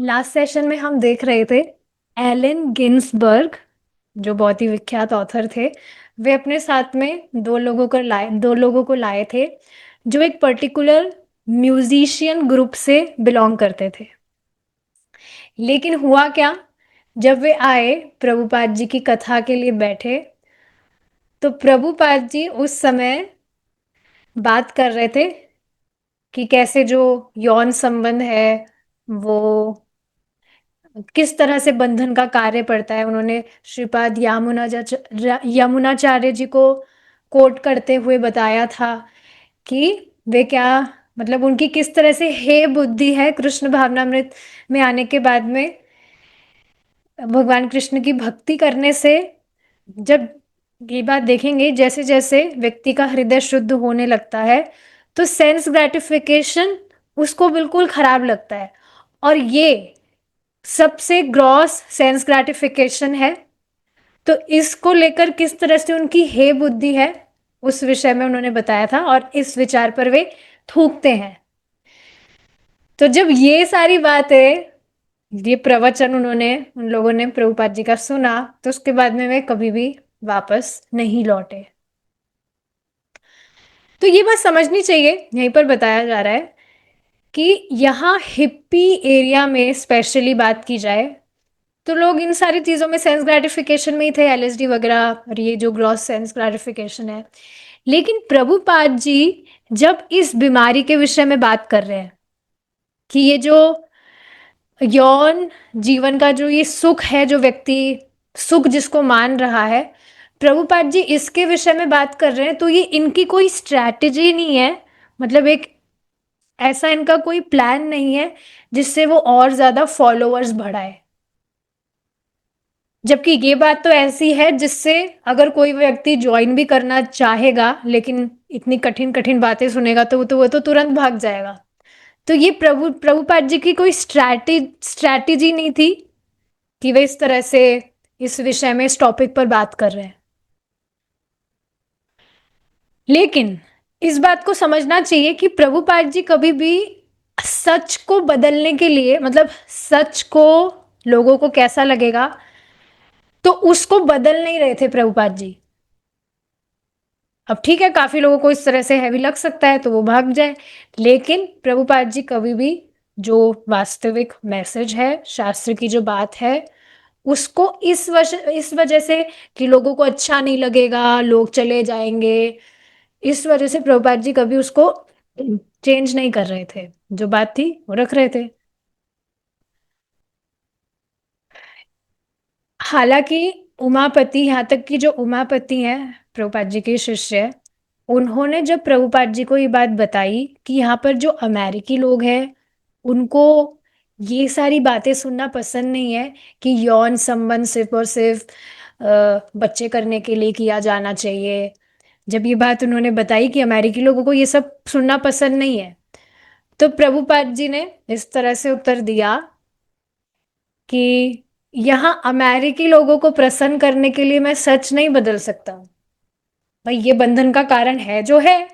Last session में हम देख रहे थे एलन गिन्सबर्ग, जो बहुत ही विख्यात ऑथर थे। वे अपने साथ में दो लोगों को लाए थे जो एक पर्टिकुलर म्यूजिशियन ग्रुप से बिलोंग करते थे। लेकिन हुआ क्या, जब वे आए प्रभुपाद जी की कथा के लिए बैठे, तो प्रभुपाद जी उस समय बात कर रहे थे कि कैसे जो यौन संबंध है वो किस तरह से बंधन का कार्य पड़ता है। उन्होंने श्रीपाद यमुनाचार्य जी को कोट करते हुए बताया था कि वे क्या, मतलब उनकी किस तरह से हे बुद्धि है कृष्ण भावनामृत में आने के बाद में भगवान कृष्ण की भक्ति करने से। जब ये बात देखेंगे, जैसे जैसे व्यक्ति का हृदय शुद्ध होने लगता है तो सेंस ग्रेटिफिकेशन उसको बिल्कुल खराब लगता है, और ये सबसे ग्रॉस सेंस ग्रेटिफिकेशन है। तो इसको लेकर किस तरह से उनकी हे बुद्धि है, उस विषय में उन्होंने बताया था, और इस विचार पर वे थूकते हैं। तो जब ये सारी बातें, ये प्रवचन उन्होंने उन लोगों ने प्रभुपाद जी का सुना, तो उसके बाद में वे कभी भी वापस नहीं लौटे। तो ये बात समझनी चाहिए, यहीं पर बताया जा रहा है कि यहाँ हिप्पी एरिया में स्पेशली बात की जाए तो लोग इन सारी चीज़ों में सेंस ग्रेटिफिकेशन में ही थे, एलएसडी वगैरह, और ये जो ग्रॉस सेंस ग्रेटिफिकेशन है। लेकिन प्रभुपाद जी जब इस बीमारी के विषय में बात कर रहे हैं कि ये जो यौन जीवन का जो ये सुख है, जो व्यक्ति सुख जिसको मान रहा है, प्रभुपाद जी इसके विषय में बात कर रहे हैं, तो ये इनकी कोई स्ट्रैटेजी नहीं है। मतलब एक ऐसा इनका कोई प्लान नहीं है जिससे वो और ज्यादा फॉलोअर्स बढ़ाए। जबकि ये बात तो ऐसी है जिससे अगर कोई व्यक्ति ज्वाइन भी करना चाहेगा, लेकिन इतनी कठिन कठिन बातें सुनेगा तो वो तो तुरंत भाग जाएगा। तो ये प्रभुपाद जी की कोई स्ट्रैटेजी नहीं थी कि वे इस तरह से इस विषय में, इस टॉपिक पर बात कर रहे हैं। लेकिन इस बात को समझना चाहिए कि प्रभुपाद जी कभी भी सच को बदलने के लिए, मतलब सच को लोगों को कैसा लगेगा तो उसको बदल नहीं रहे थे प्रभुपाद जी। अब ठीक है, काफी लोगों को इस तरह से हैवी लग सकता है तो वो भाग जाए, लेकिन प्रभुपाद जी कभी भी जो वास्तविक मैसेज है, शास्त्र की जो बात है, उसको इस वजह से कि लोगों को अच्छा नहीं लगेगा, लोग चले जाएंगे, इस वजह से प्रभुपाद जी कभी उसको चेंज नहीं कर रहे थे। जो बात थी वो रख रहे थे। हालांकि उमापति, यहाँ तक कि जो उमापति हैं प्रभुपाद जी के शिष्य, उन्होंने जब प्रभुपाद जी को ये बात बताई कि यहाँ पर जो अमेरिकी लोग हैं उनको ये सारी बातें सुनना पसंद नहीं है कि यौन संबंध सिर्फ और सिर्फ बच्चे करने के लिए किया जाना चाहिए। जब ये बात उन्होंने बताई कि अमेरिकी लोगों को ये सब सुनना पसंद नहीं है, तो प्रभुपाद जी ने इस तरह से उत्तर दिया कि यहाँ अमेरिकी लोगों को प्रसन्न करने के लिए मैं सच नहीं बदल सकता। भाई ये बंधन का कारण है जो है,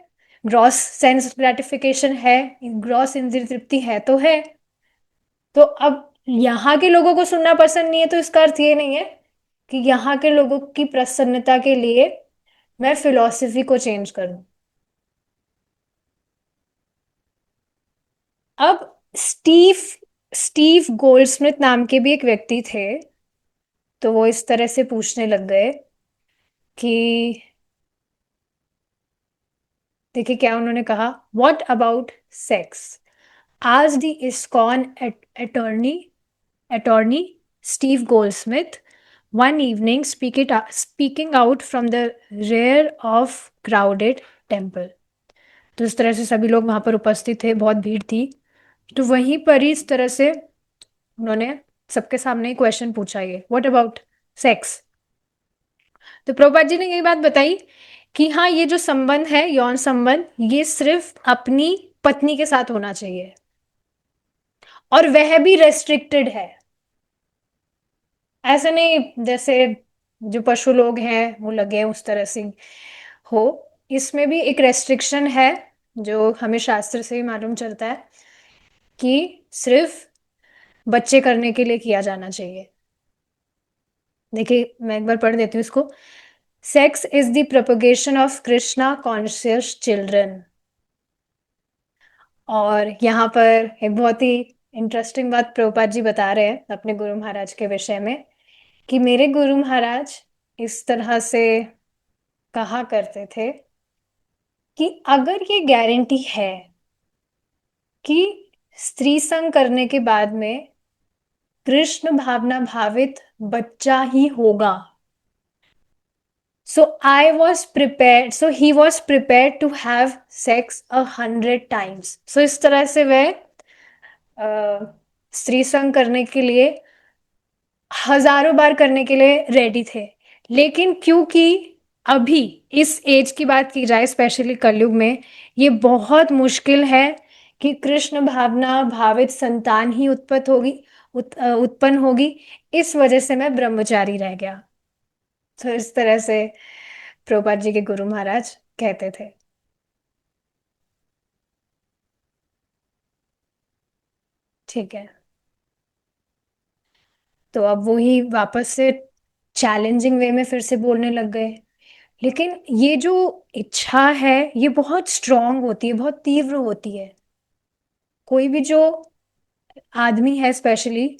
ग्रॉस सेंस ग्रेटिफिकेशन है, ग्रॉस इंद्रिय तृप्ति है तो है। तो अब यहाँ के लोगों को सुनना पसंद नहीं है तो इसका अर्थ ये नहीं है कि यहाँ के लोगों की प्रसन्नता के लिए मैं फिलॉसफी को चेंज करूं। अब स्टीव स्टीव गोल्डस्मिथ नाम के भी एक व्यक्ति थे, तो वो इस तरह से पूछने लग गए कि, देखिए क्या उन्होंने कहा, व्हाट अबाउट सेक्स, आज the ISKCON attorney Steve Goldsmith one evening speaking out from the rear of crowded temple। तो इस तरह से सभी लोग वहां पर उपस्थित थे, बहुत भीड़ थी, तो वहीं पर ही इस तरह से उन्होंने सबके सामने क्वेश्चन पूछा, ये व्हाट अबाउट सेक्स। तो प्रभुपाद जी ने यही बात बताई कि हाँ, ये जो संबंध है, यौन संबंध, ये सिर्फ अपनी पत्नी के साथ होना चाहिए, और वह भी रेस्ट्रिक्टेड है। ऐसे नहीं जैसे जो पशु लोग हैं वो लगे उस तरह से हो, इसमें भी एक रेस्ट्रिक्शन है जो हमें शास्त्र से ही मालूम चलता है कि सिर्फ बच्चे करने के लिए किया जाना चाहिए। देखिए, मैं एक बार पढ़ देती हूँ इसको। Sex is the propagation of Krishna conscious children. और यहाँ पर एक बहुत ही इंटरेस्टिंग बात प्रभुपाद जी बता रहे हैं अपने गुरु महाराज के विषय में, कि मेरे गुरु महाराज इस तरह से कहा करते थे कि अगर ये गारंटी है कि स्त्री संग करने के बाद में कृष्ण भावना भावित बच्चा ही होगा, so I was prepared, so he was prepared to have sex 100 times. So इस तरह से वह स्त्री संग करने के लिए हजारों बार करने के लिए रेडी थे। लेकिन क्योंकि अभी इस एज की बात की जाए, स्पेशली कलयुग में, ये बहुत मुश्किल है कि कृष्ण भावना भावित संतान ही उत्पन्न होगी। इस वजह से मैं ब्रह्मचारी रह गया। तो इस तरह से प्रभुपाद जी के गुरु महाराज कहते थे। ठीक है, तो अब वही वापस से चैलेंजिंग वे में फिर से बोलने लग गए। लेकिन ये जो इच्छा है ये बहुत स्ट्रांग होती है, बहुत तीव्र होती है। कोई भी जो आदमी है स्पेशली,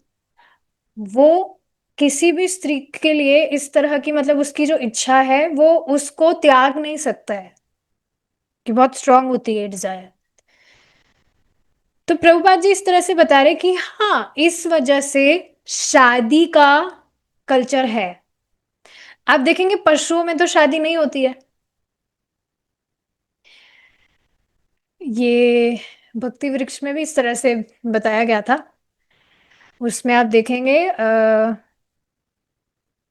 वो किसी भी स्त्री के लिए इस तरह की, मतलब उसकी जो इच्छा है वो उसको त्याग नहीं सकता है, कि बहुत स्ट्रांग होती है डिजायर। तो प्रभुपाद जी इस तरह से बता रहे कि हाँ, इस वजह से शादी का कल्चर है। आप देखेंगे पशुओं में तो शादी नहीं होती है। ये भक्ति वृक्ष में भी इस तरह से बताया गया था। उसमें आप देखेंगे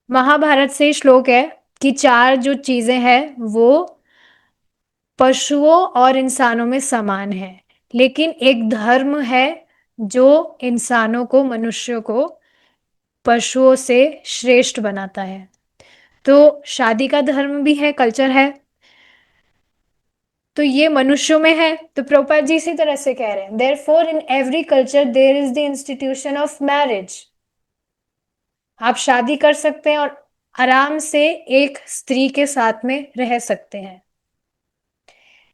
महाभारत से श्लोक है कि चार जो चीजें हैं वो पशुओं और इंसानों में समान है, लेकिन एक धर्म है जो इंसानों को, मनुष्यों को पशुओं से श्रेष्ठ बनाता है। तो शादी का धर्म भी है, कल्चर है, तो ये मनुष्यों में है। तो प्रभुपाद जी इसी तरह से कह रहे हैं, therefore in every culture there is the institution of marriage. आप शादी कर सकते हैं और आराम से एक स्त्री के साथ में रह सकते हैं।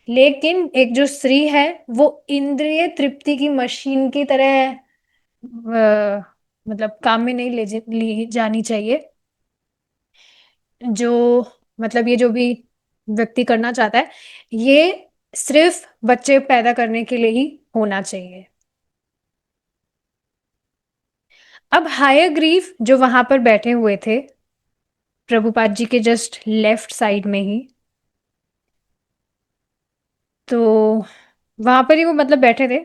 लेकिन एक जो स्त्री है वो इंद्रिय तृप्ति की मशीन की तरह मतलब काम में नहीं ली जानी चाहिए। जो, मतलब ये जो भी व्यक्ति करना चाहता है, ये सिर्फ बच्चे पैदा करने के लिए ही होना चाहिए। अब हायग्रीव जो वहां पर बैठे हुए थे प्रभुपाद जी के जस्ट लेफ्ट साइड में ही, तो वहां पर ही वो मतलब बैठे थे,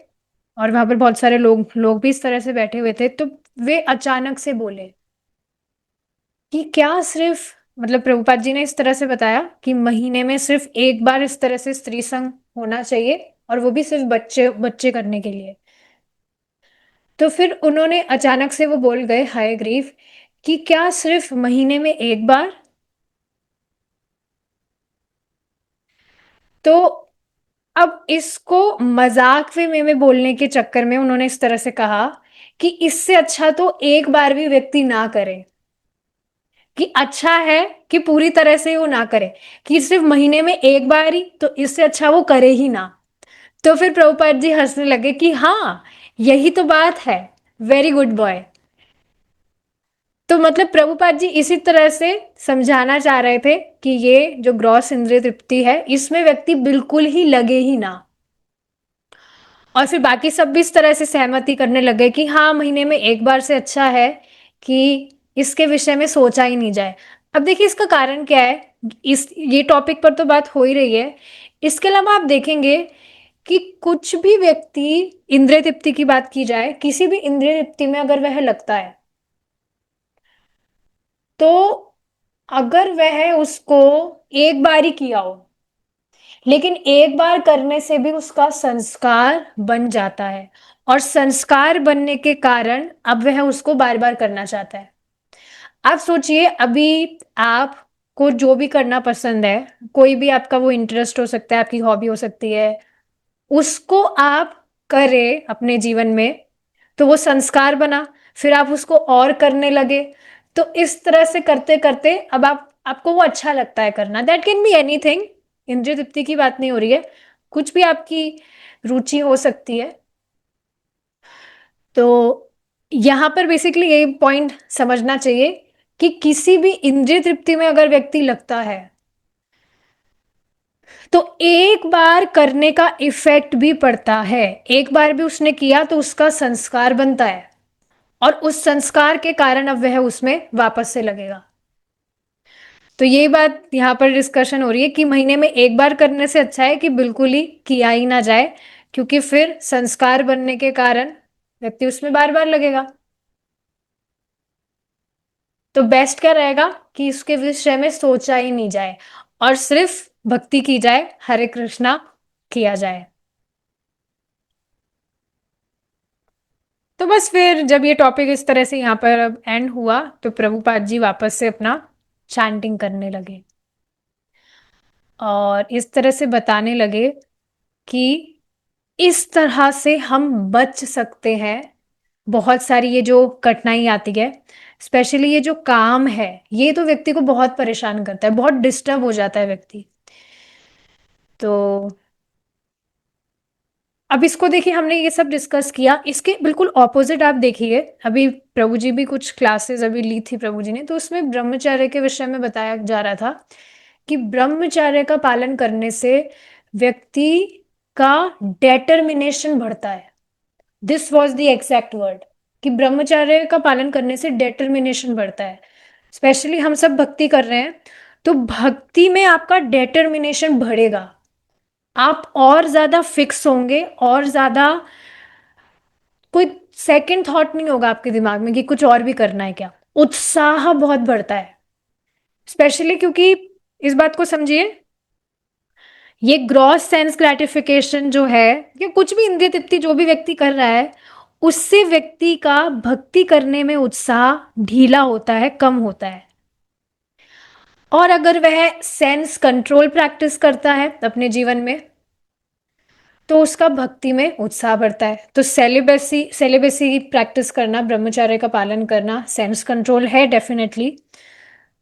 और वहां पर बहुत सारे लोग लोग भी इस तरह से बैठे हुए थे। तो वे अचानक से बोले कि क्या सिर्फ, मतलब प्रभुपाद जी ने इस तरह से बताया कि महीने में सिर्फ एक बार इस तरह से स्त्री संग होना चाहिए, और वो भी सिर्फ बच्चे बच्चे करने के लिए। तो फिर उन्होंने अचानक से वो बोल गए हयग्रीव कि क्या सिर्फ महीने में एक बार। तो अब इसको मजाक में बोलने के चक्कर में उन्होंने इस तरह से कहा कि इससे अच्छा तो एक बार भी व्यक्ति ना करे, कि अच्छा है कि पूरी तरह से वो ना करे, कि सिर्फ महीने में एक बार ही, तो इससे अच्छा वो करे ही ना। तो फिर प्रभुपाद जी हंसने लगे कि हाँ, यही तो बात है, वेरी गुड बॉय। तो मतलब प्रभुपाद जी इसी तरह से समझाना चाह रहे थे कि ये जो ग्रॉस इंद्रिय तृप्ति है इसमें व्यक्ति बिल्कुल ही लगे ही ना। और फिर बाकी सब भी इस तरह से सहमति करने लगे कि हाँ, महीने में एक बार से अच्छा है कि इसके विषय में सोचा ही नहीं जाए। अब देखिए इसका कारण क्या है। इस ये टॉपिक पर तो बात हो ही रही है, इसके अलावा आप देखेंगे कि कुछ भी व्यक्ति, इंद्रिय तृप्ति की बात की जाए, किसी भी इंद्रिय तृप्ति में अगर वह लगता है, तो अगर वह उसको एक बार ही किया हो, लेकिन एक बार करने से भी उसका संस्कार बन जाता है, और संस्कार बनने के कारण अब वह उसको बार बार करना चाहता है। आप सोचिए, अभी आपको जो भी करना पसंद है, कोई भी आपका वो इंटरेस्ट हो सकता है, आपकी हॉबी हो सकती है, उसको आप करें अपने जीवन में, तो वो संस्कार बना, फिर आप उसको और करने लगे। तो इस तरह से करते करते अब आपको वो अच्छा लगता है करना। दैट कैन बी एनीथिंग, इंद्रिय तृप्ति की बात नहीं हो रही है, कुछ भी आपकी रुचि हो सकती है। तो यहाँ पर बेसिकली ये पॉइंट समझना चाहिए कि किसी भी इंद्रिय तृप्ति में अगर व्यक्ति लगता है तो एक बार करने का इफेक्ट भी पड़ता है। एक बार भी उसने किया तो उसका संस्कार बनता है, और उस संस्कार के कारण अब वह उसमें वापस से लगेगा। तो ये बात यहाँ पर डिस्कशन हो रही है कि महीने में एक बार करने से अच्छा है कि बिल्कुल ही किया ही ना जाए, क्योंकि फिर संस्कार बनने के कारण व्यक्ति उसमें बार बार लगेगा। तो बेस्ट क्या रहेगा कि इसके विषय में सोचा ही नहीं जाए और सिर्फ भक्ति की जाए, हरे कृष्णा किया जाए। तो बस फिर जब ये टॉपिक इस तरह से यहाँ पर अब एंड हुआ तो प्रभुपाद जी वापस से अपना चैंटिंग करने लगे और इस तरह से बताने लगे कि इस तरह से हम बच सकते हैं। बहुत सारी ये जो कठिनाई आती है, स्पेशली ये जो काम है, ये तो व्यक्ति को बहुत परेशान करता है, बहुत डिस्टर्ब हो जाता है व्यक्ति। तो अब इसको देखिए, हमने ये सब डिस्कस किया, इसके बिल्कुल ऑपोजिट आप देखिए। अभी प्रभु जी भी कुछ क्लासेस अभी ली थी प्रभु जी ने, तो उसमें ब्रह्मचर्य के विषय में बताया जा रहा था कि ब्रह्मचर्य का पालन करने से व्यक्ति का डेटर्मिनेशन बढ़ता है। This was the exact word, कि ब्रह्मचर्य का पालन करने से डेटर्मिनेशन बढ़ता है। स्पेशली हम सब भक्ति कर रहे हैं, तो भक्ति में आपका डेटर्मिनेशन बढ़ेगा, आप और ज्यादा फिक्स होंगे, और ज्यादा कोई सेकंड थॉट नहीं होगा आपके दिमाग में कि कुछ और भी करना है क्या। उत्साह बहुत बढ़ता है, स्पेशली क्योंकि इस बात को समझिए, ये ग्रॉस सेंस ग्रेटिफिकेशन जो है, या कुछ भी इंद्रिय तृप्ति जो भी व्यक्ति कर रहा है, उससे व्यक्ति का भक्ति करने में उत्साह ढीला होता है, कम होता है। और अगर वह सेंस कंट्रोल प्रैक्टिस करता है अपने जीवन में, तो उसका भक्ति में उत्साह बढ़ता है। तो सेलिबेसी सेलिबेसी प्रैक्टिस करना, ब्रह्मचर्य का पालन करना सेंस कंट्रोल है डेफिनेटली।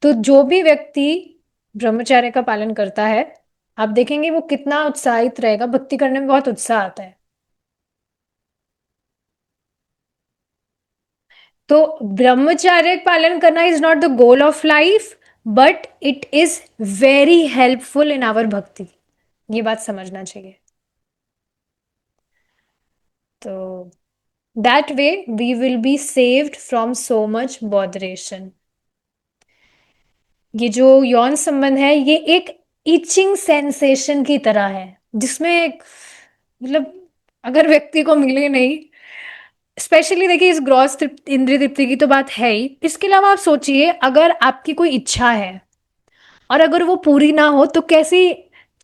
तो जो भी व्यक्ति ब्रह्मचर्य का पालन करता है, आप देखेंगे वो कितना उत्साहित रहेगा, भक्ति करने में बहुत उत्साह आता है। तो ब्रह्मचर्य पालन करना is not the goal of life, but it is very helpful in our bhakti. ये बात समझना चाहिए। तो that way we will be saved from so much botheration. ये जो यौन संबंध है, ये एक इचिंग सेंसेशन की तरह है, जिसमें मतलब अगर व्यक्ति को मिले नहीं, स्पेशली देखिए इस ग्रॉस इंद्रिय तृप्ति की तो बात है ही, इसके अलावा आप सोचिए अगर आपकी कोई इच्छा है और अगर वो पूरी ना हो तो कैसी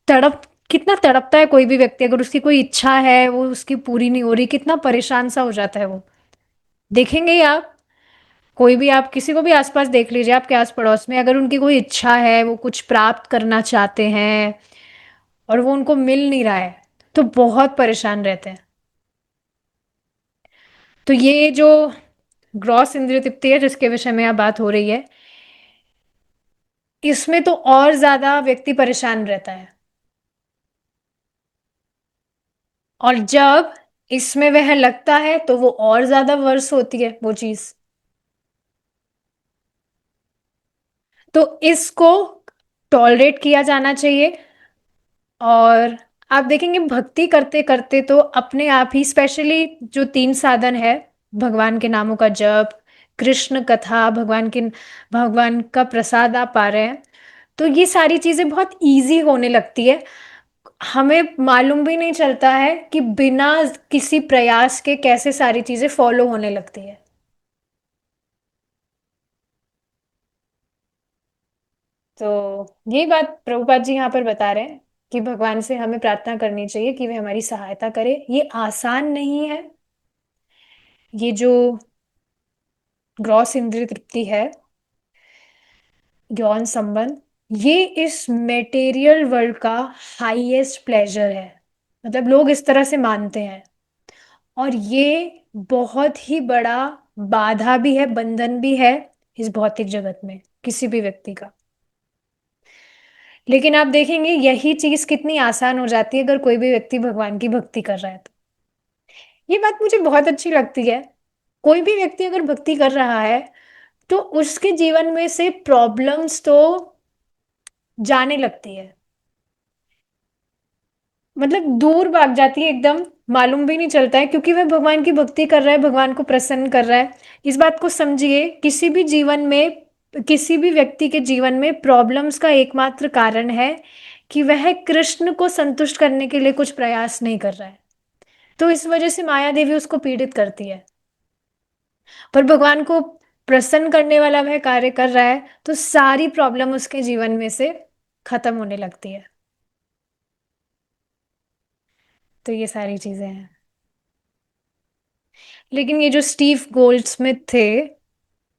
तड़प, कितना तड़पता है कोई भी व्यक्ति। अगर उसकी कोई इच्छा है वो उसकी पूरी नहीं हो रही, कितना परेशान सा हो जाता है वो। देखेंगे ही आप, कोई भी आप किसी को भी आसपास देख लीजिए, आपके आस पड़ोस में अगर उनकी कोई इच्छा है, वो कुछ प्राप्त करना चाहते हैं और वो उनको मिल नहीं रहा है, तो बहुत परेशान रहते हैं। तो ये जो ग्रॉस इंद्रिय तृप्ति है जिसके विषय में अब बात हो रही है, इसमें तो और ज्यादा व्यक्ति परेशान रहता है। और जब इसमें वह लगता है तो वो और ज्यादा वर्स होती है वो चीज। तो इसको टॉलरेट किया जाना चाहिए। और आप देखेंगे भक्ति करते करते तो अपने आप ही, स्पेशली जो तीन साधन है, भगवान के नामों का जप, कृष्ण कथा, भगवान का प्रसाद आप पा रहे हैं, तो ये सारी चीजें बहुत इजी होने लगती है। हमें मालूम भी नहीं चलता है कि बिना किसी प्रयास के कैसे सारी चीजें फॉलो होने लगती है। तो यही बात प्रभुपाद जी यहाँ पर बता रहे हैं कि भगवान से हमें प्रार्थना करनी चाहिए कि वे हमारी सहायता करे। ये आसान नहीं है, ये जो ग्रॉस इंद्रिय तृप्ति है, यौन संबंध, ये इस मेटेरियल वर्ल्ड का हाईएस्ट प्लेजर है। मतलब लोग इस तरह से मानते हैं। और ये बहुत ही बड़ा बाधा भी है, बंधन भी है इस भौतिक जगत में किसी भी व्यक्ति का। लेकिन आप देखेंगे यही चीज कितनी आसान हो जाती है अगर कोई भी व्यक्ति भगवान की भक्ति कर रहा है तो। ये बात मुझे बहुत अच्छी लगती है। कोई भी व्यक्ति अगर भक्ति कर रहा है तो उसके जीवन में से प्रॉब्लम्स तो जाने लगती है, मतलब दूर भाग जाती है एकदम, मालूम भी नहीं चलता है, क्योंकि वह भगवान की भक्ति कर रहा है, भगवान को प्रसन्न कर रहा है। इस बात को समझिए, किसी भी जीवन में, किसी भी व्यक्ति के जीवन में प्रॉब्लम्स का एकमात्र कारण है कि वह कृष्ण को संतुष्ट करने के लिए कुछ प्रयास नहीं कर रहा है। तो इस वजह से माया देवी उसको पीड़ित करती है। पर भगवान को प्रसन्न करने वाला वह कार्य कर रहा है तो सारी प्रॉब्लम उसके जीवन में से खत्म होने लगती है। तो ये सारी चीजें हैं। लेकिन ये जो स्टीव गोल्डस्मिथ थे,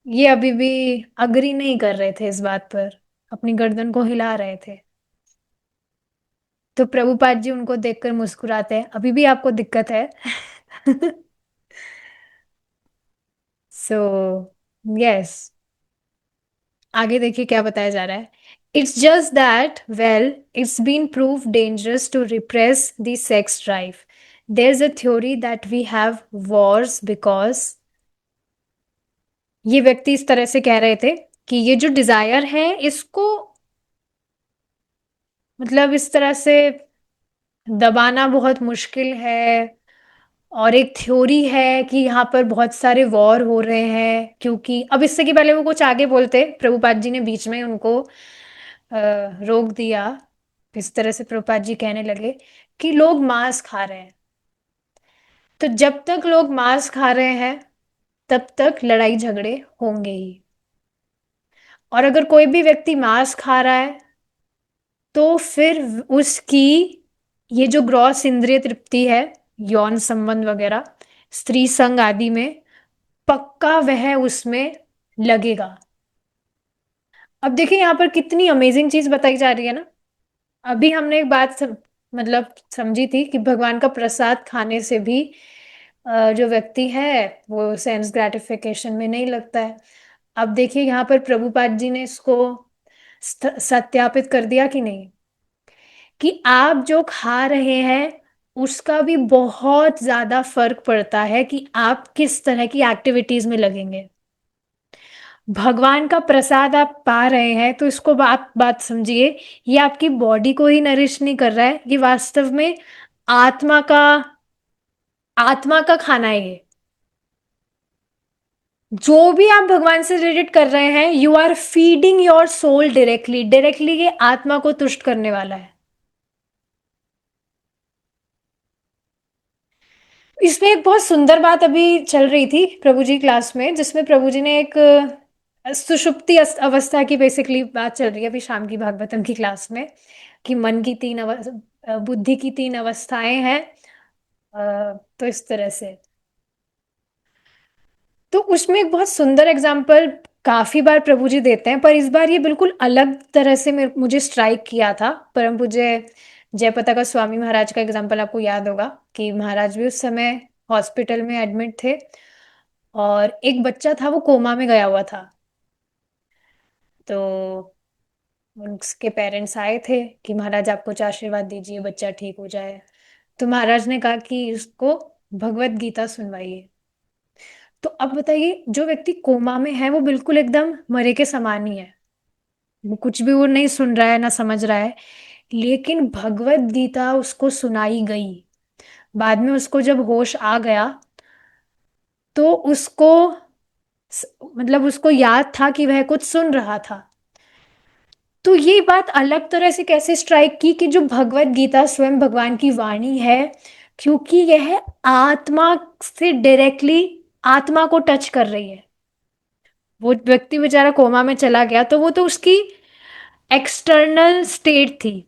ये अभी भी अग्री नहीं कर रहे थे इस बात पर, अपनी गर्दन को हिला रहे थे। तो प्रभुपाद जी उनको देखकर मुस्कुराते हैं, अभी भी आपको दिक्कत है? सो यस, आगे देखिए क्या बताया जा रहा है। It's just that well it's been prove dangerous to repress the sex drive. There is a theory that we have wars because, ये व्यक्ति इस तरह से कह रहे थे कि ये जो डिजायर है इसको, मतलब इस तरह से दबाना बहुत मुश्किल है। और एक थ्योरी है कि यहाँ पर बहुत सारे वॉर हो रहे हैं, क्योंकि अब इससे कि पहले वो कुछ आगे बोलते, प्रभुपाद जी ने बीच में उनको रोक दिया। इस तरह से प्रभुपाद जी कहने लगे कि लोग मांस खा रहे हैं, तो जब तक लोग मांस खा रहे हैं तब तक लड़ाई झगड़े होंगे ही। और अगर कोई भी व्यक्ति मांस खा रहा है तो फिर उसकी ये जो ग्रॉस इंद्रिय तृप्ति है, यौन संबंध वगैरह, स्त्री संग आदि में, पक्का वह उसमें लगेगा। अब देखिए यहाँ पर कितनी अमेजिंग चीज बताई जा रही है ना। अभी हमने एक बात मतलब समझी थी कि भगवान का प्रसाद खाने से भी जो व्यक्ति है वो सेंस ग्रेटिफिकेशन में नहीं लगता है। अब देखिए यहाँ पर प्रभुपाद जी ने इसको सत्यापित कर दिया कि नहीं, कि आप जो खा रहे हैं उसका भी बहुत ज्यादा फर्क पड़ता है कि आप किस तरह की एक्टिविटीज में लगेंगे। भगवान का प्रसाद आप पा रहे हैं तो इसको आप बात समझिए, ये आपकी बॉडी को ही नरिश नहीं कर रहा है, ये वास्तव में आत्मा का, आत्मा का खाना है ये। जो भी आप भगवान से रिलेटेड कर रहे हैं, you are feeding your soul directly, directly ये आत्मा को तुष्ट करने वाला है। इसमें एक बहुत सुंदर बात अभी चल रही थी प्रभु जी क्लास में, जिसमें प्रभु जी ने एक सुषुप्ति अवस्था की बेसिकली बात चल रही है अभी शाम की भागवतम की क्लास में, कि मन की तीन बुद्धि की तीन अवस्थाएं हैं। तो इस तरह से, तो उसमें एक बहुत सुंदर एग्जाम्पल काफी बार प्रभु जी देते हैं, पर इस बार ये बिल्कुल अलग तरह से मुझे स्ट्राइक किया था। परम पूज्य जयपताका का स्वामी महाराज का एग्जाम्पल आपको याद होगा कि महाराज भी उस समय हॉस्पिटल में एडमिट थे और एक बच्चा था वो कोमा में गया हुआ था। तो उसके पेरेंट्स आए थे कि महाराज आप कुछ आशीर्वाद दीजिए बच्चा ठीक हो जाए। तो महाराज ने कहा कि इसको भगवत गीता सुनवाइए। तो अब बताइए, जो व्यक्ति कोमा में है वो बिल्कुल एकदम मरे के समान ही है, वो कुछ भी वो नहीं सुन रहा है ना समझ रहा है, लेकिन भगवत गीता उसको सुनाई गई। बाद में उसको जब होश आ गया तो उसको मतलब उसको याद था कि वह कुछ सुन रहा था। तो ये बात अलग तरह से कैसे स्ट्राइक की कि जो भगवत गीता स्वयं भगवान की वाणी है, क्योंकि यह आत्मा से डायरेक्टली आत्मा को टच कर रही है। वो व्यक्ति बेचारा कोमा में चला गया तो वो तो उसकी एक्सटर्नल स्टेट थी,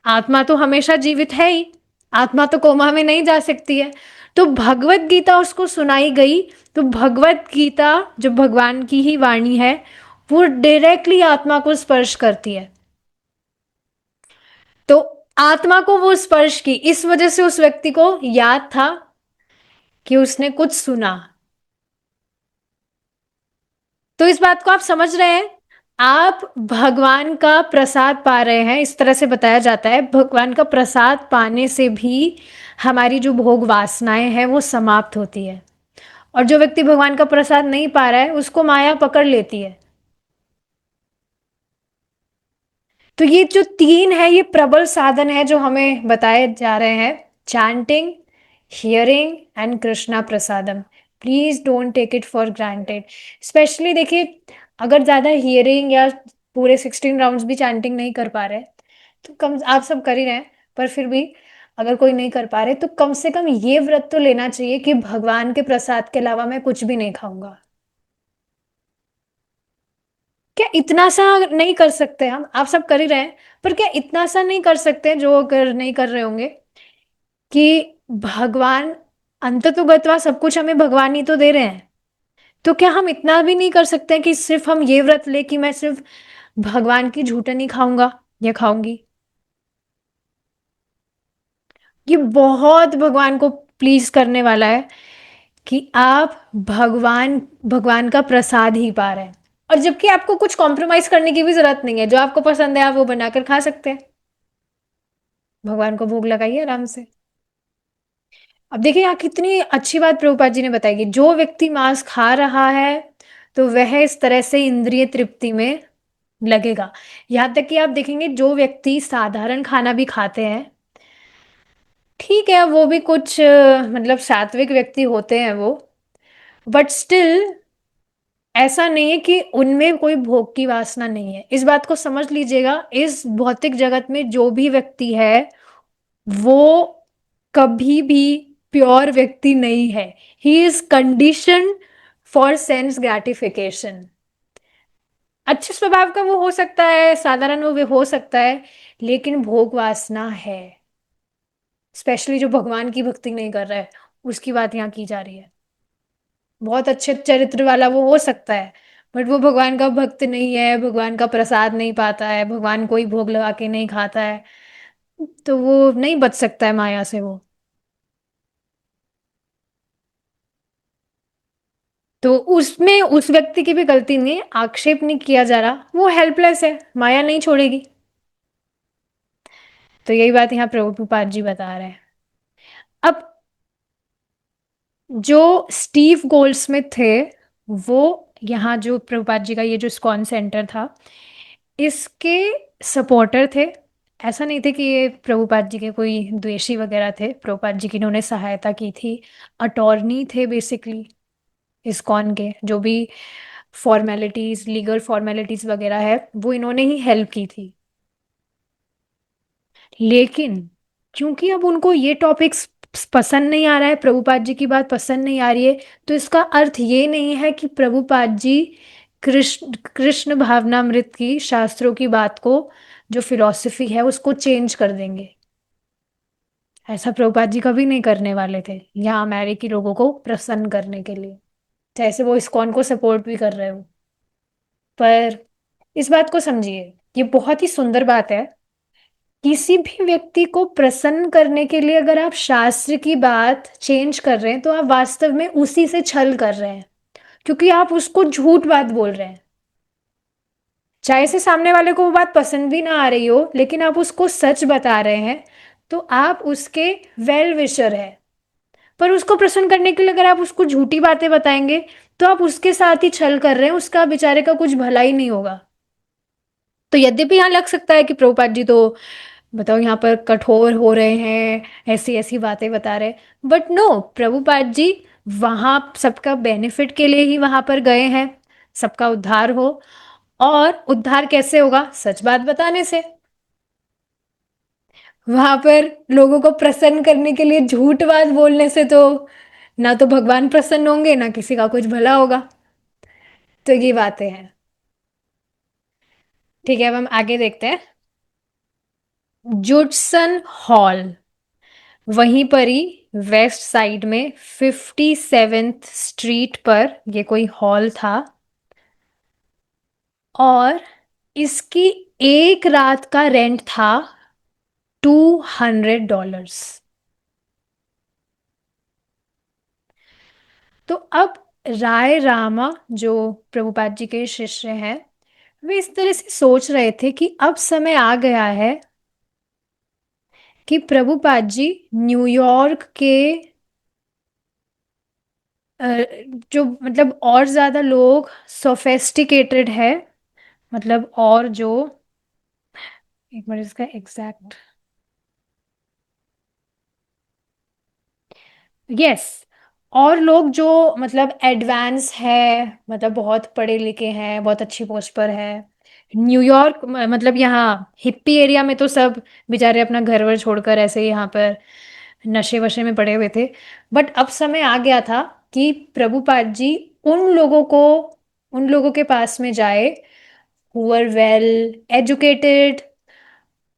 आत्मा तो हमेशा जीवित है ही, आत्मा तो कोमा में नहीं जा सकती है। तो भगवत गीता उसको सुनाई गई, तो भगवत गीता जो भगवान की ही वाणी है वो डायरेक्टली आत्मा को स्पर्श करती है। तो आत्मा को वो स्पर्श की, इस वजह से उस व्यक्ति को याद था कि उसने कुछ सुना। तो इस बात को आप समझ रहे हैं? आप भगवान का प्रसाद पा रहे हैं, इस तरह से बताया जाता है भगवान का प्रसाद पाने से भी हमारी जो भोग वासनाएं हैं वो समाप्त होती है। और जो व्यक्ति भगवान का प्रसाद नहीं पा रहा है उसको माया पकड़ लेती है। तो ये जो तीन है ये प्रबल साधन है जो हमें बताए जा रहे हैं। Chanting, hearing and Krishna prasadam. Please don't take it for granted. Specially देखिए, अगर ज्यादा हियरिंग या पूरे 16 राउंड्स भी चैंटिंग नहीं कर पा रहे तो कम, आप सब कर ही रहे हैं, पर फिर भी अगर कोई नहीं कर पा रहे तो कम से कम ये व्रत तो लेना चाहिए कि भगवान के प्रसाद के अलावा मैं कुछ भी नहीं खाऊंगा। क्या इतना सा नहीं कर सकते हम? आप सब कर ही रहे हैं, पर क्या इतना सा नहीं कर सकते जो अगर नहीं कर रहे होंगे कि भगवान, अंततोगत्वा सब कुछ हमें भगवान ही तो दे रहे हैं। तो क्या हम इतना भी नहीं कर सकते कि सिर्फ हम ये व्रत ले कि मैं सिर्फ भगवान की झूठन ही खाऊंगा या खाऊंगी? ये बहुत भगवान को प्लीज करने वाला है कि आप भगवान भगवान का प्रसाद ही पा रहे हैं। और जबकि आपको कुछ कॉम्प्रोमाइज करने की भी जरूरत नहीं है, जो आपको पसंद है आप वो बनाकर खा सकते हैं। भगवान को भोग लगाइए आराम से। अब देखिए यहाँ कितनी अच्छी बात प्रभुपाद जी ने बताई कि जो व्यक्ति मांस खा रहा है तो वह इस तरह से इंद्रिय तृप्ति में लगेगा। यहाँ तक कि आप देखेंगे जो व्यक्ति साधारण खाना भी खाते हैं, ठीक है वो भी कुछ मतलब सात्विक व्यक्ति होते हैं वो, बट स्टिल ऐसा नहीं है कि उनमें कोई भोग की वासना नहीं है। इस बात को समझ लीजिएगा, इस भौतिक जगत में जो भी व्यक्ति है वो कभी भी प्योर व्यक्ति नहीं है। He is condition for sense gratification. अच्छे स्वभाव का वो हो सकता है, साधारण वो भी हो सकता है, लेकिन भोग वासना है। स्पेशली जो भगवान की भक्ति नहीं कर रहा है उसकी बात यहाँ की जा रही है। बहुत अच्छे चरित्र वाला वो हो सकता है, बट वो भगवान का भक्त नहीं है, भगवान का प्रसाद नहीं पाता है, भगवान कोई भोग लगा के नहीं खाता है, तो वो नहीं बच सकता है माया से वो। तो उसमें उस व्यक्ति की भी गलती नहीं है, आक्षेप नहीं किया जा रहा, वो हेल्पलेस है, माया नहीं छोड़ेगी। तो यही बात यहाँ प्रभुपाद जी बता रहे हैं। अब जो स्टीव गोल्डस्मिथ थे वो यहाँ जो प्रभुपाद जी का ये जो इस्कॉन सेंटर था इसके सपोर्टर थे। ऐसा नहीं थे कि ये प्रभुपाद जी के कोई द्वेषी वगैरह थे, प्रभुपाद जी की इन्होंने सहायता की थी। अटॉर्नी थे बेसिकली इस्कॉन के, जो भी फॉर्मेलिटीज, लीगल फॉर्मेलिटीज वगैरह है वो इन्होंने ही हेल्प की थी। लेकिन क्योंकि अब उनको ये टॉपिक्स पसंद नहीं आ रहा है, प्रभुपाद जी की बात पसंद नहीं आ रही है, तो इसका अर्थ ये नहीं है कि प्रभुपाद जी कृष्ण कृष्ण भावनामृत की शास्त्रों की बात को, जो फिलॉसफी है उसको चेंज कर देंगे। ऐसा प्रभुपाद जी कभी नहीं करने वाले थे यहाँ अमेरिकी लोगों को प्रसन्न करने के लिए, जैसे वो इस्कॉन को सपोर्ट भी कर रहे हो। पर इस बात को समझिए, ये बहुत ही सुंदर बात है। किसी भी व्यक्ति को प्रसन्न करने के लिए अगर आप शास्त्र की बात चेंज कर रहे हैं तो आप वास्तव में उसी से छल कर रहे हैं, क्योंकि आप उसको झूठ बात बोल रहे हैं। चाहे से सामने वाले को वो बात पसंद भी ना आ रही हो, लेकिन आप उसको सच बता रहे हैं, तो आप उसके वेल विशर है। पर उसको प्रसन्न करने के लिए अगर आप उसको झूठी बातें बताएंगे तो आप उसके साथ ही छल कर रहे हैं, उसका बेचारे का कुछ भला ही नहीं होगा। तो यद्यपि यहाँ लग सकता है कि प्रभुपाद जी तो बताओ यहाँ पर कठोर हो रहे हैं, ऐसी ऐसी बातें बता रहे, बट नो, प्रभुपाद जी वहां सबका बेनिफिट के लिए ही वहां पर गए हैं, सबका उद्धार हो। और उद्धार कैसे होगा? सच बात बताने से। वहां पर लोगों को प्रसन्न करने के लिए झूठ बात बोलने से तो ना तो भगवान प्रसन्न होंगे ना किसी का कुछ भला होगा। तो ये बातें हैं। ठीक है, अब हम आगे देखते हैं। जुडसन हॉल, वहीं पर ही वेस्ट साइड में 57th स्ट्रीट पर ये कोई हॉल था। और इसकी एक रात का रेंट था $200। तो अब राय रामा जो प्रभुपाद जी के शिष्य हैं, वे इस तरह से सोच रहे थे कि अब समय आ गया है कि प्रभुपाद जी न्यूयॉर्क के अ, जो मतलब और ज्यादा लोग सोफेस्टिकेटेड है, मतलब और जो, एक मिनट इसका एग्जैक्ट, यस, और लोग जो मतलब एडवांस है, मतलब बहुत पढ़े लिखे हैं, बहुत अच्छी पोस्ट पर है। न्यूयॉर्क मतलब यहाँ हिप्पी एरिया में तो सब बेचारे अपना घर वर छोड़कर ऐसे ही यहाँ पर नशे वशे में पड़े हुए थे। बट अब समय आ गया था कि प्रभुपाद जी उन लोगों को, उन लोगों के पास में जाए हु आर वेल एजुकेटेड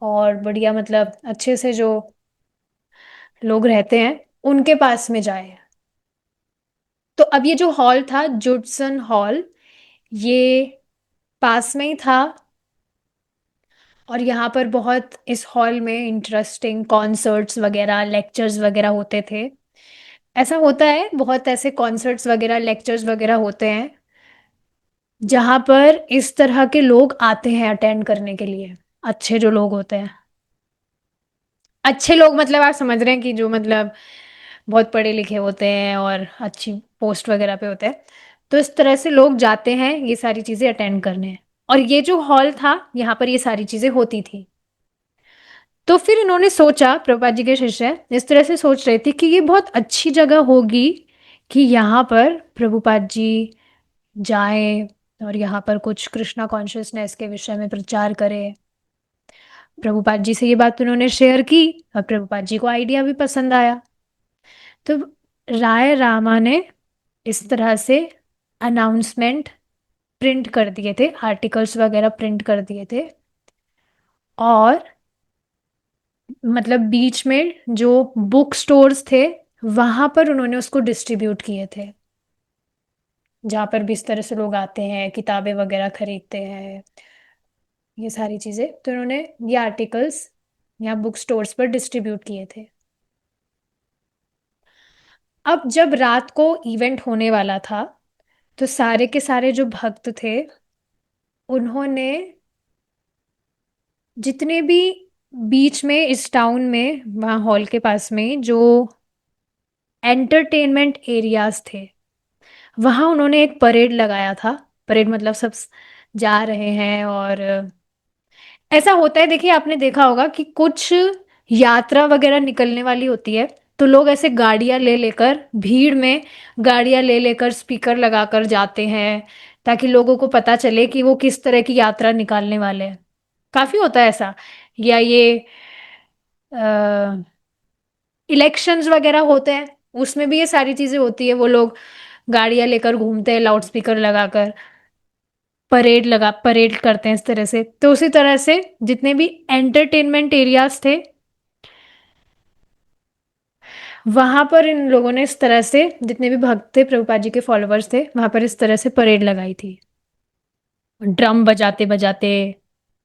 और बढ़िया, मतलब अच्छे से जो लोग रहते हैं उनके पास में जाए। तो अब ये जो हॉल था जुडसन हॉल, ये पास में ही था, और यहाँ पर बहुत इस हॉल में इंटरेस्टिंग कॉन्सर्ट्स वगैरह लेक्चर्स वगैरह होते थे। ऐसा होता है, बहुत ऐसे कॉन्सर्ट्स वगैरह लेक्चर्स वगैरह होते हैं जहाँ पर इस तरह के लोग आते हैं अटेंड करने के लिए, अच्छे जो लोग होते हैं। अच्छे लोग मतलब आप समझ रहे हैं कि जो मतलब बहुत पढ़े लिखे होते हैं और अच्छी पोस्ट वगैरह पे होते हैं। तो इस तरह से लोग जाते हैं ये सारी चीज़ें अटेंड करने, और ये जो हॉल था यहाँ पर ये सारी चीज़ें होती थी। तो फिर इन्होंने सोचा, प्रभुपाद जी के शिष्य इस तरह से सोच रहे थे कि ये बहुत अच्छी जगह होगी कि यहाँ पर प्रभुपाद जी जाएं और यहाँ पर कुछ कृष्णा कॉन्शियसनेस के विषय में प्रचार करें। प्रभुपाद जी से ये बात उन्होंने शेयर की और प्रभुपाद जी को आइडिया भी पसंद आया। तो राय रामा ने इस तरह से अनाउंसमेंट प्रिंट कर दिए थे, आर्टिकल्स वगैरह प्रिंट कर दिए थे, और मतलब बीच में जो बुक स्टोर्स थे वहां पर उन्होंने उसको डिस्ट्रीब्यूट किए थे, जहाँ पर भी इस तरह से लोग आते हैं किताबें वगैरह खरीदते हैं, ये सारी चीजें, तो उन्होंने ये आर्टिकल्स यहाँ बुक स्टोर्स पर डिस्ट्रीब्यूट किए थे। अब जब रात को इवेंट होने वाला था तो सारे के सारे जो भक्त थे उन्होंने जितने भी बीच में इस टाउन में वहाँ हॉल के पास में जो एंटरटेनमेंट एरियाज थे वहाँ उन्होंने एक परेड लगाया था। परेड मतलब सब जा रहे हैं, और ऐसा होता है, देखिए आपने देखा होगा कि कुछ यात्रा वगैरह निकलने वाली होती है तो लोग ऐसे गाड़ियां ले लेकर भीड़ में, गाड़ियां ले लेकर स्पीकर लगाकर जाते हैं ताकि लोगों को पता चले कि वो किस तरह की यात्रा निकालने वाले हैं। काफी होता है ऐसा। या ये इलेक्शंस वगैरह होते हैं उसमें भी ये सारी चीजें होती है, वो लोग गाड़ियां लेकर घूमते हैं लाउड स्पीकर लगाकर, परेड करते हैं इस तरह से। तो उसी तरह से जितने भी एंटरटेनमेंट एरियाज थे वहां पर इन लोगों ने इस तरह से, जितने भी भक्त थे प्रभुपाद जी के फॉलोअर्स थे वहां पर इस तरह से परेड लगाई थी, ड्रम बजाते बजाते,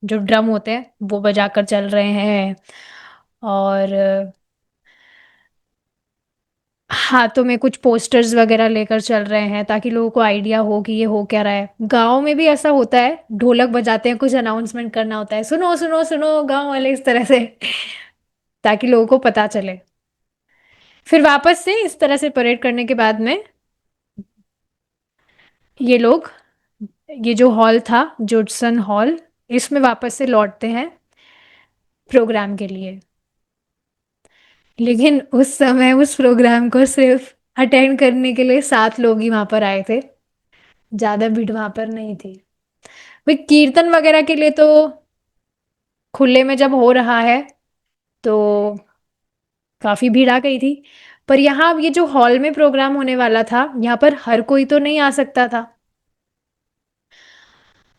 जो ड्रम होते हैं वो बजाकर चल रहे हैं, और हाथों में कुछ पोस्टर्स वगैरह लेकर चल रहे हैं ताकि लोगों को आइडिया हो कि ये हो क्या रहा है। गांव में भी ऐसा होता है, ढोलक बजाते हैं, कुछ अनाउंसमेंट करना होता है, सुनो सुनो सुनो गांव वाले, इस तरह से ताकि लोगों को पता चले। फिर वापस से इस तरह से परेड करने के बाद में ये लोग, ये जो हॉल था जुडसन हॉल, इसमें वापस से लौटते हैं प्रोग्राम के लिए। लेकिन उस समय उस प्रोग्राम को सिर्फ अटेंड करने के लिए 7 लोग ही वहां पर आए थे, ज्यादा भीड़ वहां पर नहीं थी। भाई कीर्तन वगैरह के लिए तो खुले में जब हो रहा है तो काफी भीड़ आ गई थी, पर यहाँ ये जो हॉल में प्रोग्राम होने वाला था यहाँ पर हर कोई तो नहीं आ सकता था।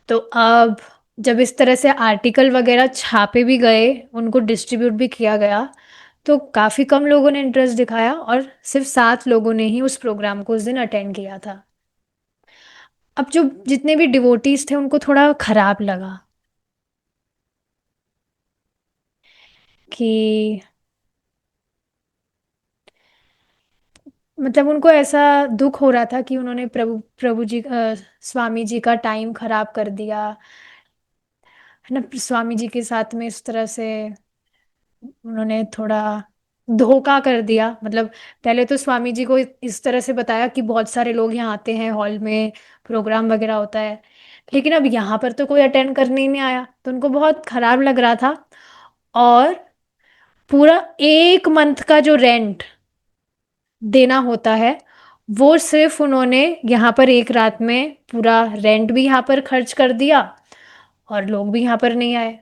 तो अब जब इस तरह से आर्टिकल वगैरह छापे भी गए, उनको डिस्ट्रीब्यूट भी किया गया, तो काफी कम लोगों ने इंटरेस्ट दिखाया और सिर्फ 7 लोगों ने ही उस प्रोग्राम को उस दिन अटेंड किया था। अब जो जितने भी डिवोटीज थे उनको थोड़ा खराब लगा कि मतलब उनको ऐसा दुख हो रहा था कि उन्होंने प्रभु प्रभु जी स्वामी जी का टाइम खराब कर दिया है ना, स्वामी जी के साथ में इस तरह से उन्होंने थोड़ा धोखा कर दिया। मतलब पहले तो स्वामी जी को इस तरह से बताया कि बहुत सारे लोग यहाँ आते हैं, हॉल में प्रोग्राम वगैरह होता है, लेकिन अब यहाँ पर तो कोई अटेंड करने ही नहीं आया, तो उनको बहुत खराब लग रहा था। और पूरा 1 मंथ का जो रेंट देना होता है, वो सिर्फ उन्होंने यहाँ पर एक रात में पूरा रेंट भी यहाँ पर खर्च कर दिया, और लोग भी यहाँ पर नहीं आए।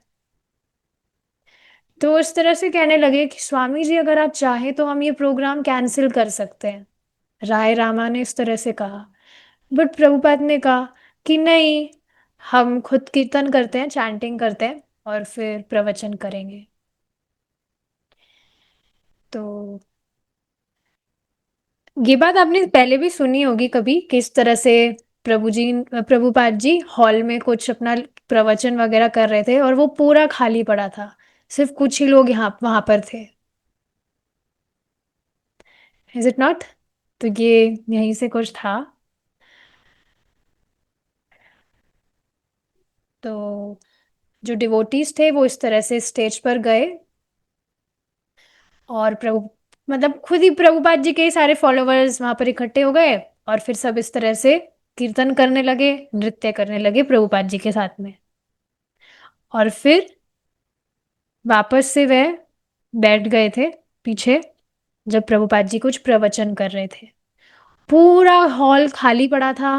तो इस तरह से कहने लगे कि स्वामी जी अगर आप चाहें तो हम ये प्रोग्राम कैंसिल कर सकते हैं। राय रामा ने इस तरह से कहा। बट प्रभुपाद ने कहा कि नहीं, हम खुद कीर्तन करते हैं, चैंटिंग करते हैं, और फिर प्रवचन करेंगे। तो ये बात आपने पहले भी सुनी होगी कभी, किस तरह से प्रभुपाद जी हॉल में कुछ अपना प्रवचन वगैरह कर रहे थे और वो पूरा खाली पड़ा था, सिर्फ कुछ ही लोग यहाँ वहां पर थे। Is it not? तो ये यहीं से कुछ था। तो जो डिवोटीज थे वो इस तरह से स्टेज पर गए, और मतलब खुद ही प्रभुपाद जी के सारे फॉलोअर्स वहां पर इकट्ठे हो गए, और फिर सब इस तरह से कीर्तन करने लगे, नृत्य करने लगे प्रभुपाद जी के साथ में। और फिर वापस से वह बैठ गए थे पीछे, जब प्रभुपाद जी कुछ प्रवचन कर रहे थे। पूरा हॉल खाली पड़ा था,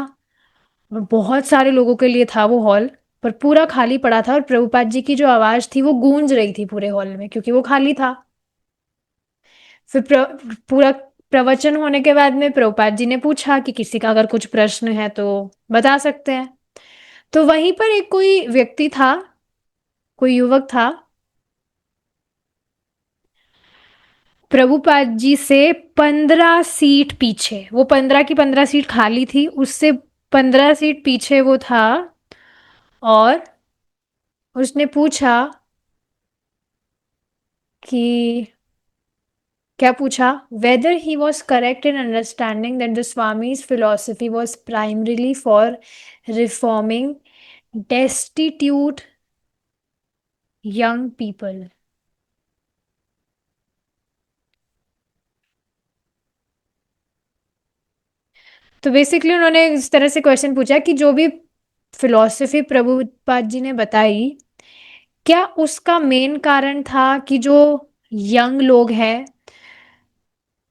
और बहुत सारे लोगों के लिए था वो हॉल, पर पूरा खाली पड़ा था, और प्रभुपाद जी की जो आवाज थी वो गूंज रही थी पूरे हॉल में, क्योंकि वो खाली था। फिर पूरा प्रवचन होने के बाद में प्रभुपाद जी ने पूछा कि किसी का अगर कुछ प्रश्न है तो बता सकते हैं। तो वहीं पर एक कोई व्यक्ति था, कोई युवक था, प्रभुपाद जी से 15 सीट पीछे, वो 15 की 15 सीट खाली थी, उससे 15 सीट पीछे वो था। और उसने पूछा कि क्या पूछा, whether he was correct in understanding that the swami's philosophy was primarily for reforming destitute young people। तो बेसिकली उन्होंने इस तरह से क्वेश्चन पूछा कि जो भी फिलॉसफी प्रभुपाद जी ने बताई, क्या उसका मेन कारण था कि जो यंग लोग हैं,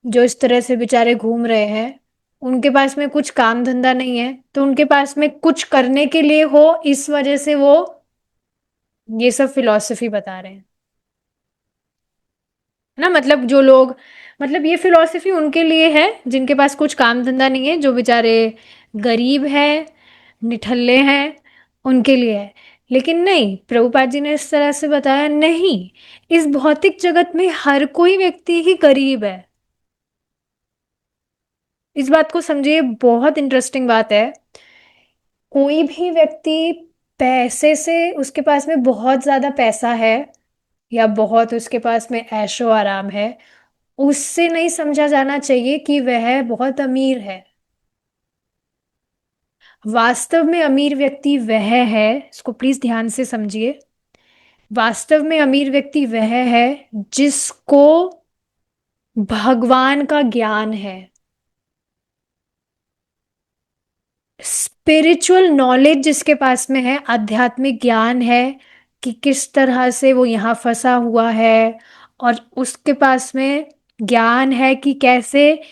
जो इस तरह से बेचारे घूम रहे हैं, उनके पास में कुछ काम धंधा नहीं है, तो उनके पास में कुछ करने के लिए हो, इस वजह से वो ये सब फिलॉसफी बता रहे हैं, है ना। मतलब जो लोग, मतलब ये फिलॉसफी उनके लिए है जिनके पास कुछ काम धंधा नहीं है, जो बेचारे गरीब हैं, निठल्ले हैं, उनके लिए है। लेकिन नहीं, प्रभुपाद जी ने इस तरह से बताया, नहीं, इस भौतिक जगत में हर कोई व्यक्ति ही गरीब है। इस बात को समझिए, बहुत इंटरेस्टिंग बात है। कोई भी व्यक्ति पैसे से, उसके पास में बहुत ज्यादा पैसा है, या बहुत उसके पास में ऐशो आराम है, उससे नहीं समझा जाना चाहिए कि वह बहुत अमीर है। वास्तव में अमीर व्यक्ति वह है, इसको प्लीज ध्यान से समझिए, वास्तव में अमीर व्यक्ति वह है जिसको भगवान का ज्ञान है, स्पिरिचुअल नॉलेज जिसके पास में है, आध्यात्मिक ज्ञान है कि किस तरह से वो यहाँ फंसा हुआ है, और उसके पास में ज्ञान है कि कैसे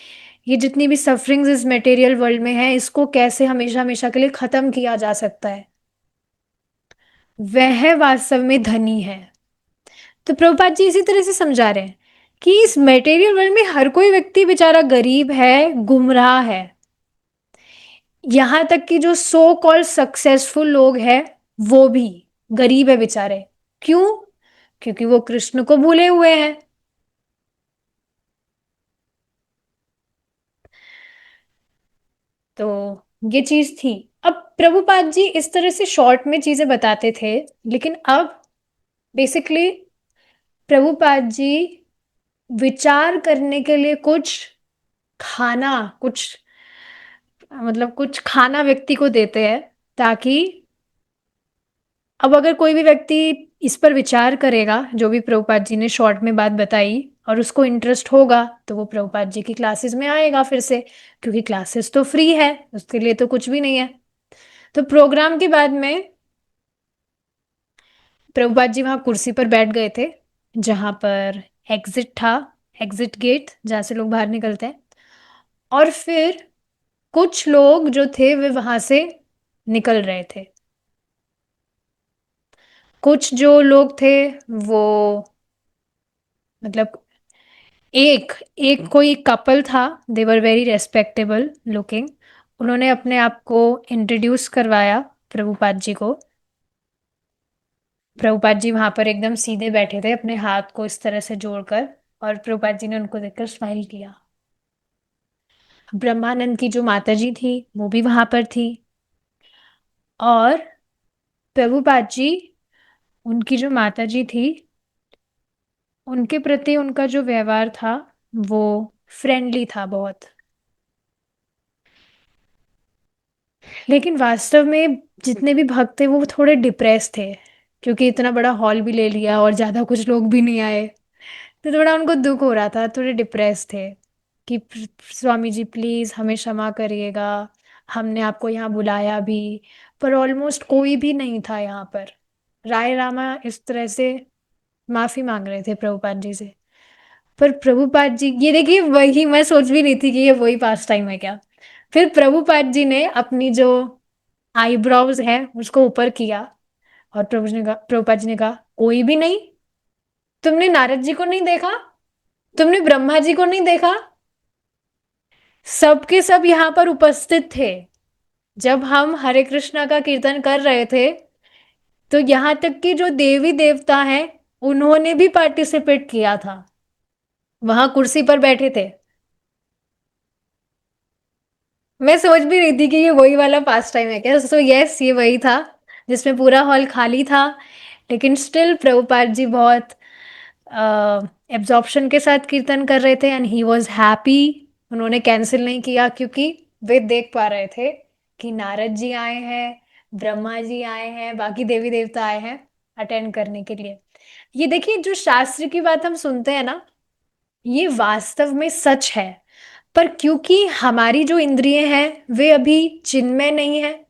ये जितनी भी सफरिंग्स इस मटेरियल वर्ल्ड में है, इसको कैसे हमेशा हमेशा के लिए खत्म किया जा सकता है, वह वास्तव में धनी है। तो प्रभुपाद जी इसी तरह से समझा रहे हैं कि इस मटेरियल वर्ल्ड में हर कोई व्यक्ति बेचारा गरीब है, गुमराह है। यहां तक कि जो सो कॉल्ड सक्सेसफुल लोग हैं, वो भी गरीब है बेचारे। क्यों? क्योंकि वो कृष्ण को भूले हुए हैं। तो ये चीज थी। अब प्रभुपाद जी इस तरह से शॉर्ट में चीजें बताते थे, लेकिन अब बेसिकली प्रभुपाद जी विचार करने के लिए कुछ खाना कुछ मतलब कुछ खाना व्यक्ति को देते हैं ताकि अब अगर कोई भी व्यक्ति इस पर विचार करेगा जो भी प्रभुपाद जी ने शॉर्ट में बात बताई और उसको इंटरेस्ट होगा तो वो प्रभुपाद जी की क्लासेस में आएगा फिर से, क्योंकि क्लासेस तो फ्री है, उसके लिए तो कुछ भी नहीं है। तो प्रोग्राम के बाद में प्रभुपाद जी वहां कुर्सी पर बैठ गए थे जहां पर एग्जिट था, एग्जिट गेट जहां से लोग बाहर निकलते हैं। और फिर कुछ लोग जो थे वे वहां से निकल रहे थे। कुछ जो लोग थे वो मतलब एक एक कोई कपल था, दे वर वेरी रेस्पेक्टेबल लुकिंग। उन्होंने अपने आप को इंट्रोड्यूस करवाया प्रभुपाद जी को। प्रभुपाद जी वहां पर एकदम सीधे बैठे थे अपने हाथ को इस तरह से जोड़कर, और प्रभुपाद जी ने उनको देखकर स्माइल किया। ब्रह्मानंद की जो माता जी थी वो भी वहां पर थी, और प्रभुपाद जी, उनकी जो माता जी थी उनके प्रति उनका जो व्यवहार था वो फ्रेंडली था बहुत। लेकिन वास्तव में जितने भी भक्त थे वो थोड़े डिप्रेस थे, क्योंकि इतना बड़ा हॉल भी ले लिया और ज़्यादा कुछ लोग भी नहीं आए। तो थोड़ा उनको दुख हो रहा था, थोड़े डिप्रेस थे कि स्वामी जी प्लीज़ हमें क्षमा करिएगा, हमने आपको यहाँ बुलाया भी पर ऑलमोस्ट कोई भी नहीं था यहाँ पर। राय रामा इस तरह से माफ़ी मांग रहे थे प्रभुपाद जी से। पर प्रभुपाद जी, ये देखिए वही मैं सोच भी रही थी कि ये वही पास टाइम है क्या। फिर प्रभुपाद जी ने अपनी जो आईब्रोव्स है उसको ऊपर किया, और प्रभुपाद जी ने कहा कोई भी नहीं? तुमने नारद जी को नहीं देखा? तुमने ब्रह्मा जी को नहीं देखा? सबके सब यहाँ पर उपस्थित थे जब हम हरे कृष्णा का कीर्तन कर रहे थे। तो यहाँ तक कि जो देवी देवता हैं उन्होंने भी पार्टिसिपेट किया था, वहां कुर्सी पर बैठे थे। मैं सोच भी रही थी कि ये वही वाला पास टाइम है क्या, सो यस ये वही था जिसमें पूरा हॉल खाली था। लेकिन स्टिल प्रभुपाद जी बहुत एब्जॉर्प्शन के साथ कीर्तन कर रहे थे एंड ही वॉज हैप्पी। उन्होंने कैंसिल नहीं किया क्योंकि वे देख पा रहे थे कि नारद जी आए हैं, ब्रह्मा जी आए हैं, बाकी देवी देवता आए हैं अटेंड करने के लिए। ये देखिए जो शास्त्र की बात हम सुनते हैं ना, ये वास्तव में सच है। पर क्योंकि हमारी जो इंद्रियां हैं वे अभी चिन्मय नहीं है,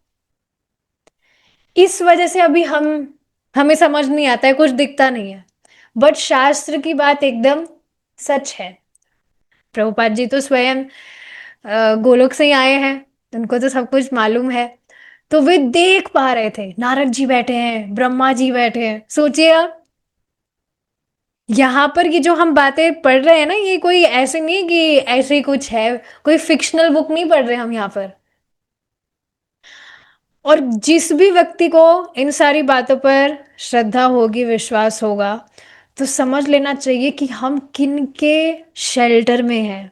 इस वजह से अभी हमें समझ नहीं आता है, कुछ दिखता नहीं है। बट शास्त्र की बात एकदम सच है। प्रभुपाद जी तो स्वयं गोलोक से ही आए हैं, उनको तो सब कुछ मालूम है। तो वे देख पा रहे थे नारद जी बैठे हैं, ब्रह्मा जी बैठे हैं। सोचिए आप, यहाँ पर ये जो हम बातें पढ़ रहे हैं ना, ये कोई ऐसे नहीं कि ऐसे ही कुछ है, कोई फिक्शनल बुक नहीं पढ़ रहे हम यहाँ पर। और जिस भी व्यक्ति को इन सारी बातों पर श्रद्धा होगी, विश्वास होगा, तो समझ लेना चाहिए कि हम किन के शेल्टर में हैं।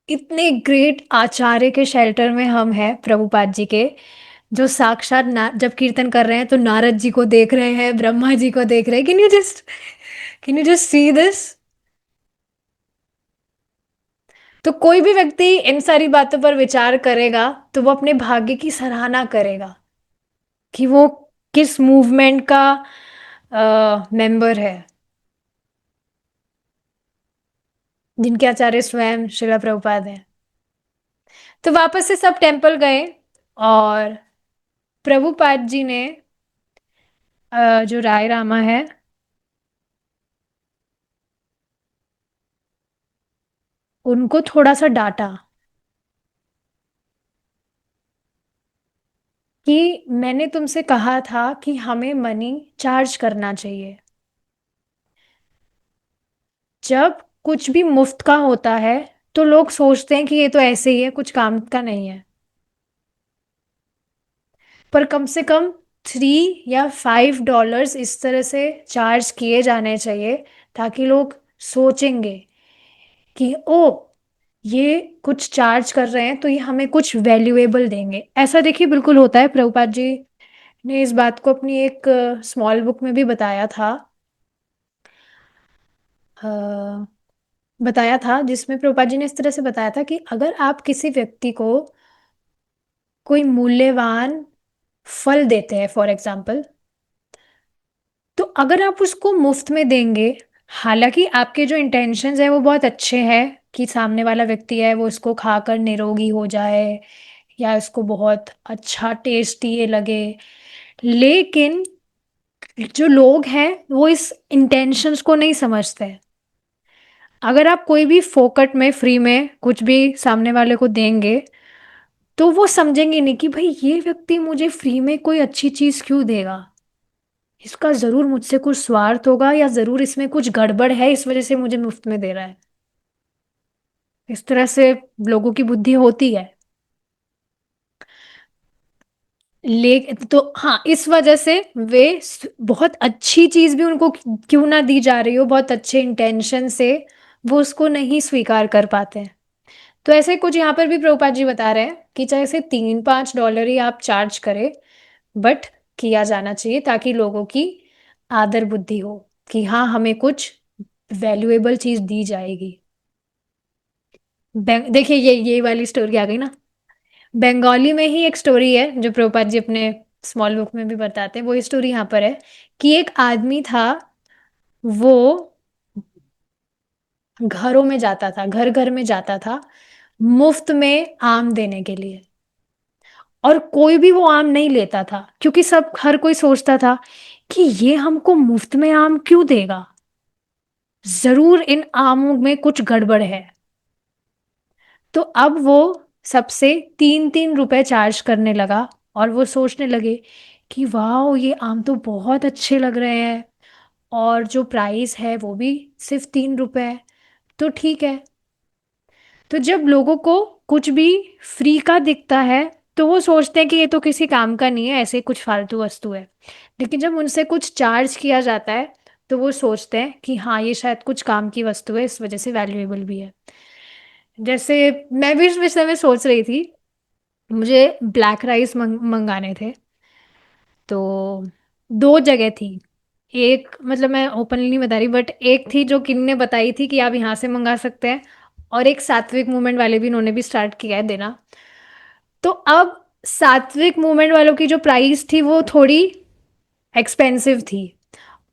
इतने ग्रेट आचार्य के शेल्टर में हम हैं, प्रभुपाद जी के, जो साक्षात जब कीर्तन कर रहे हैं तो नारद जी को देख रहे हैं, ब्रह्मा जी को देख रहे हैं। Can you just see this. तो कोई भी व्यक्ति इन सारी बातों पर विचार करेगा तो वो अपने भाग्य की सराहना करेगा कि वो किस मूवमेंट का मेंबर है, जिनके आचार्य स्वयं शिला प्रभुपाद हैं। तो वापस से सब टेम्पल गए, और प्रभुपाद जी ने जो राय रामा है उनको थोड़ा सा डांटा कि मैंने तुमसे कहा था कि हमें मनी चार्ज करना चाहिए। जब कुछ भी मुफ्त का होता है तो लोग सोचते हैं कि ये तो ऐसे ही है, कुछ काम का नहीं है। पर कम से कम 3 या 5 डॉलर्स इस तरह से चार्ज किए जाने चाहिए, ताकि लोग सोचेंगे कि ओ, ये कुछ चार्ज कर रहे हैं तो ये हमें कुछ वैल्यूएबल देंगे। ऐसा देखिए बिल्कुल होता है। प्रभुपाद जी ने इस बात को अपनी एक स्मॉल बुक में भी बताया था। बताया था, जिसमें प्रभुपाद जी ने इस तरह से बताया था कि अगर आप किसी व्यक्ति को कोई मूल्यवान फल देते हैं फॉर एग्जाम्पल, तो अगर आप उसको मुफ्त में देंगे, हालांकि आपके जो इंटेंशंस है वो बहुत अच्छे हैं कि सामने वाला व्यक्ति है वो इसको खाकर निरोगी हो जाए या इसको बहुत अच्छा टेस्टी ये लगे, लेकिन जो लोग हैं वो इस इंटेंशंस को नहीं समझते। अगर आप कोई भी फोकट में फ्री में कुछ भी सामने वाले को देंगे, तो वो समझेंगे नहीं कि भाई ये व्यक्ति मुझे फ्री में कोई अच्छी चीज क्यों देगा, इसका जरूर मुझसे कुछ स्वार्थ होगा या जरूर इसमें कुछ गड़बड़ है इस वजह से मुझे मुफ्त में दे रहा है। इस तरह से लोगों की बुद्धि होती है। ले तो हाँ, इस वजह से वे बहुत अच्छी चीज भी उनको क्यों ना दी जा रही हो, बहुत अच्छे इंटेंशन से वो उसको नहीं स्वीकार कर पाते हैं। तो ऐसे कुछ यहाँ पर भी प्रभुपाद जी बता रहे हैं कि चाहे से 3-5 डॉलर ही आप चार्ज करें, बट किया जाना चाहिए ताकि लोगों की आदर बुद्धि हो कि हाँ हमें कुछ वैल्यूएबल चीज दी जाएगी। देखिए ये वाली स्टोरी आ गई ना, बंगाली में ही एक स्टोरी है जो प्रभुपाद जी अपने स्मॉल बुक में भी बताते हैं, वो स्टोरी यहाँ पर है कि एक आदमी था, वो घरों में जाता था, घर घर में जाता था मुफ्त में आम देने के लिए, और कोई भी वो आम नहीं लेता था क्योंकि सब हर कोई सोचता था कि ये हमको मुफ्त में आम क्यों देगा, जरूर इन आमों में कुछ गड़बड़ है। तो अब वो सबसे 3-3 रुपए चार्ज करने लगा, और वो सोचने लगे कि वाह ये आम तो बहुत अच्छे लग रहे हैं, और जो प्राइस है वो भी सिर्फ 3 रुपए है, तो ठीक है। तो जब लोगों को कुछ भी फ्री का दिखता है तो वो सोचते हैं कि ये तो किसी काम का नहीं है, ऐसे कुछ फालतू वस्तु है, लेकिन जब उनसे कुछ चार्ज किया जाता है तो वो सोचते हैं कि हाँ ये शायद कुछ काम की वस्तु है, इस वजह से वैल्यूएबल भी है। जैसे मैं भी इस विषय में सोच रही थी, मुझे ब्लैक राइस मंगाने थे, तो दो जगह थी, एक मतलब मैं ओपनली नहीं बता रही बट एक थी जो किन ने बताई थी कि आप यहाँ से मंगा सकते हैं, और एक सात्विक मूवमेंट वाले भी इन्होंने भी स्टार्ट किया है देना। तो अब सात्विक मूवमेंट वालों की जो प्राइस थी वो थोड़ी एक्सपेंसिव थी,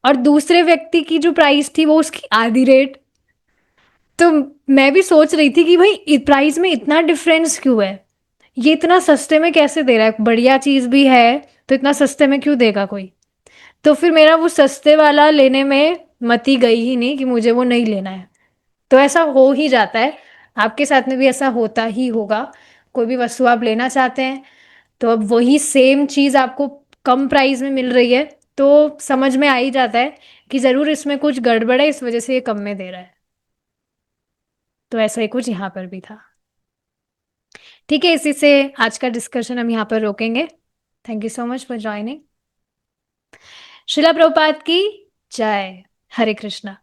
और दूसरे व्यक्ति की जो प्राइस थी वो उसकी आधी रेट। तो मैं भी सोच रही थी कि भाई प्राइस में इतना डिफरेंस क्यों है, ये इतना सस्ते में कैसे दे रहा है, बढ़िया चीज भी है तो इतना सस्ते में क्यों देगा कोई। तो फिर मेरा वो सस्ते वाला लेने में मती गई ही नहीं कि मुझे वो नहीं लेना है। तो ऐसा हो ही जाता है, आपके साथ में भी ऐसा होता ही होगा। कोई भी वस्तु आप लेना चाहते हैं तो अब वही सेम चीज आपको कम प्राइस में मिल रही है, तो समझ में आ ही जाता है कि जरूर इसमें कुछ गड़बड़ है, इस वजह से ये कम में दे रहा है। तो ऐसा ही कुछ यहाँ पर भी था। ठीक है, इसी से आज का डिस्कशन हम यहाँ पर रोकेंगे। Thank you so much for joining. शिला प्रभुपाद की जय। हरे कृष्णा।